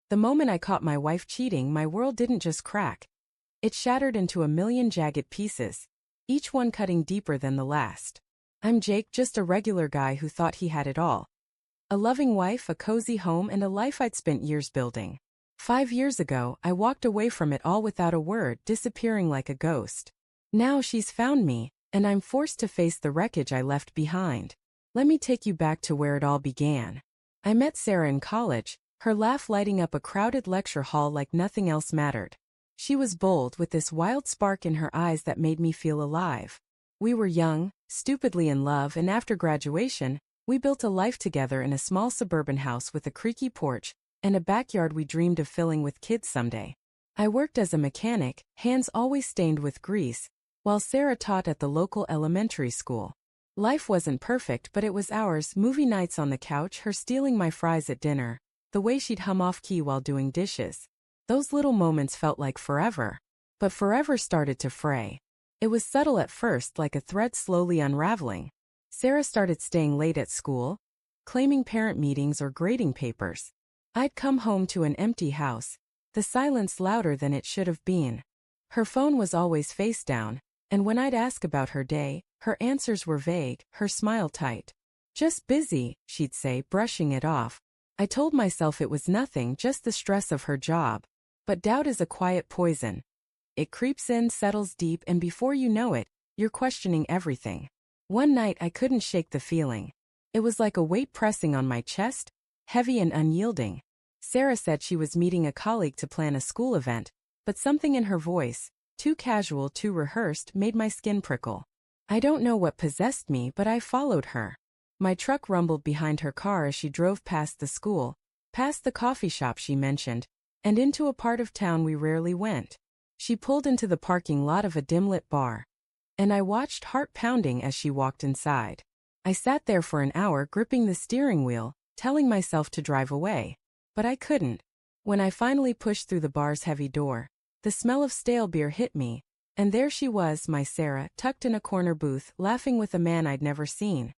The moment I caught my wife cheating, my world didn't just crack. It shattered into a million jagged pieces, each one cutting deeper than the last. I'm Jake, just a regular guy who thought he had it all. A loving wife, a cozy home, and a life I'd spent years building. 5 years ago, I walked away from it all without a word, disappearing like a ghost. Now she's found me, and I'm forced to face the wreckage I left behind. Let me take you back to where it all began. I met Sarah in college, her laugh lighting up a crowded lecture hall like nothing else mattered. She was bold, with this wild spark in her eyes that made me feel alive. We were young, stupidly in love, and after graduation, we built a life together in a small suburban house with a creaky porch and a backyard we dreamed of filling with kids someday. I worked as a mechanic, hands always stained with grease, while Sarah taught at the local elementary school. Life wasn't perfect, but it was ours. Movie nights on the couch, her stealing my fries at dinner, the way she'd hum off-key while doing dishes. Those little moments felt like forever. But forever started to fray. It was subtle at first, like a thread slowly unraveling. Sarah started staying late at school, claiming parent meetings or grading papers. I'd come home to an empty house, the silence louder than it should have been. Her phone was always face down, and when I'd ask about her day, her answers were vague, her smile tight. "Just busy," she'd say, brushing it off. I told myself it was nothing, just the stress of her job. But doubt is a quiet poison. It creeps in, settles deep, and before you know it, you're questioning everything. One night I couldn't shake the feeling. It was like a weight pressing on my chest, heavy and unyielding. Sarah said she was meeting a colleague to plan a school event, but something in her voice, too casual, too rehearsed, made my skin prickle. I don't know what possessed me, but I followed her. My truck rumbled behind her car as she drove past the school, past the coffee shop she mentioned, and into a part of town we rarely went. She pulled into the parking lot of a dim-lit bar, and I watched, heart pounding, as she walked inside. I sat there for an hour, gripping the steering wheel, telling myself to drive away. But I couldn't. When I finally pushed through the bar's heavy door, the smell of stale beer hit me, and there she was, my Sarah, tucked in a corner booth, laughing with a man I'd never seen.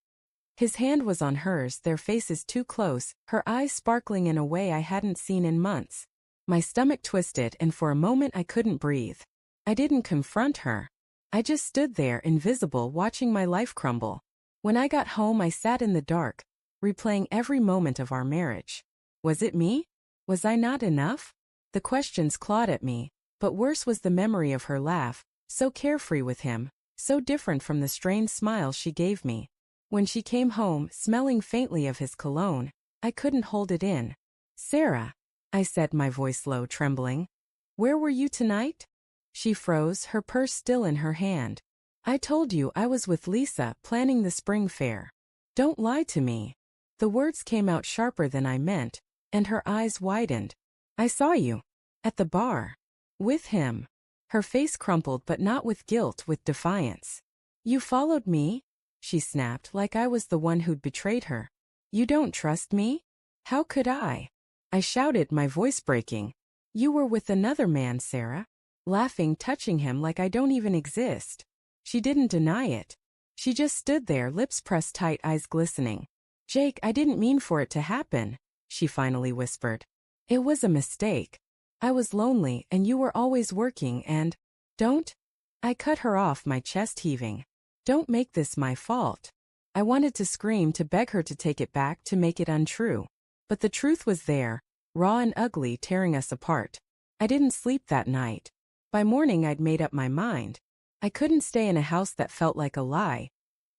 His hand was on hers, their faces too close, her eyes sparkling in a way I hadn't seen in months. My stomach twisted, and for a moment I couldn't breathe. I didn't confront her. I just stood there, invisible, watching my life crumble. When I got home, I sat in the dark, replaying every moment of our marriage. Was it me? Was I not enough? The questions clawed at me, but worse was the memory of her laugh, so carefree with him, so different from the strained smile she gave me. When she came home, smelling faintly of his cologne, I couldn't hold it in. "Sarah," I said, my voice low, trembling. "Where were you tonight?" She froze, her purse still in her hand. "I told you I was with Lisa, planning the spring fair." "Don't lie to me." The words came out sharper than I meant, and her eyes widened. "I saw you. At the bar. With him." Her face crumpled, but not with guilt, with defiance. "You followed me?" she snapped, like I was the one who'd betrayed her. "You don't trust me?" "How could I?" I shouted, my voice breaking. "You were with another man, Sarah." Laughing, touching him like I don't even exist. She didn't deny it. She just stood there, lips pressed tight, eyes glistening. "Jake, I didn't mean for it to happen," she finally whispered. "It was a mistake. I was lonely, and you were always working, and—" "Don't—" I cut her off, my chest heaving. "Don't make this my fault." I wanted to scream, to beg her to take it back, to make it untrue. But the truth was there, raw and ugly, tearing us apart. I didn't sleep that night. By morning I'd made up my mind. I couldn't stay in a house that felt like a lie,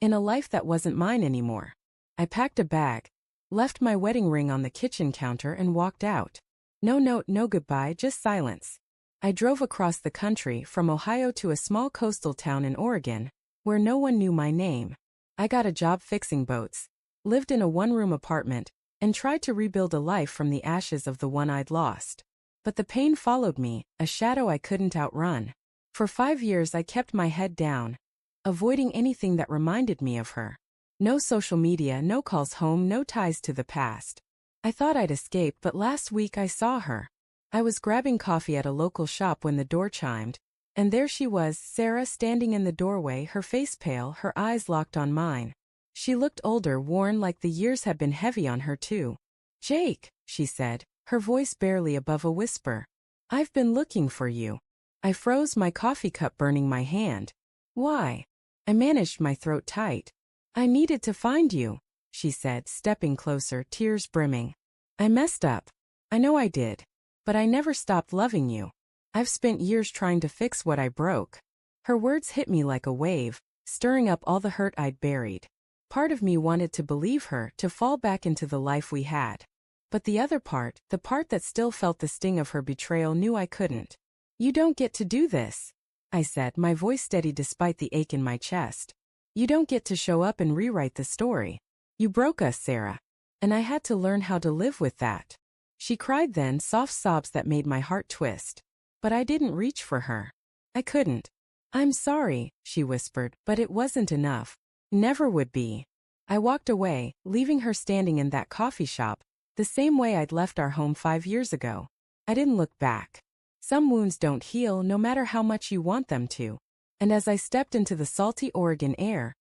in a life that wasn't mine anymore. I packed a bag, left my wedding ring on the kitchen counter, and walked out. No note, no goodbye, just silence. I drove across the country, from Ohio to a small coastal town in Oregon, where no one knew my name. I got a job fixing boats, lived in a one-room apartment, and tried to rebuild a life from the ashes of the one I'd lost. But the pain followed me, a shadow I couldn't outrun. For 5 years I kept my head down, avoiding anything that reminded me of her. No social media, no calls home, no ties to the past. I thought I'd escape, but last week I saw her. I was grabbing coffee at a local shop when the door chimed, and there she was, Sarah, standing in the doorway, her face pale, her eyes locked on mine. She looked older, worn, like the years had been heavy on her too. "Jake," she said, her voice barely above a whisper. I've been looking for you. I froze, my coffee cup burning my hand. Why? I managed my throat tight. I needed to find you, she said, stepping closer, tears brimming. I messed up. I know I did. But I never stopped loving you. I've spent years trying to fix what I broke. Her words hit me like a wave, stirring up all the hurt I'd buried. Part of me wanted to believe her, to fall back into the life we had. But the other part, the part that still felt the sting of her betrayal, knew I couldn't. You don't get to do this, I said, my voice steady despite the ache in my chest. You don't get to show up and rewrite the story. You broke us, Sarah. And I had to learn how to live with that. She cried then, soft sobs that made my heart twist. But I didn't reach for her. I couldn't. I'm sorry, she whispered, but it wasn't enough. Never would be. I walked away, leaving her standing in that coffee shop, the same way I'd left our home 5 years ago. I didn't look back. Some wounds don't heal no matter how much you want them to. And as I stepped into the salty Oregon air,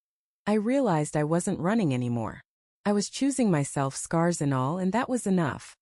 I realized I wasn't running anymore. I was choosing myself, scars and all, and that was enough.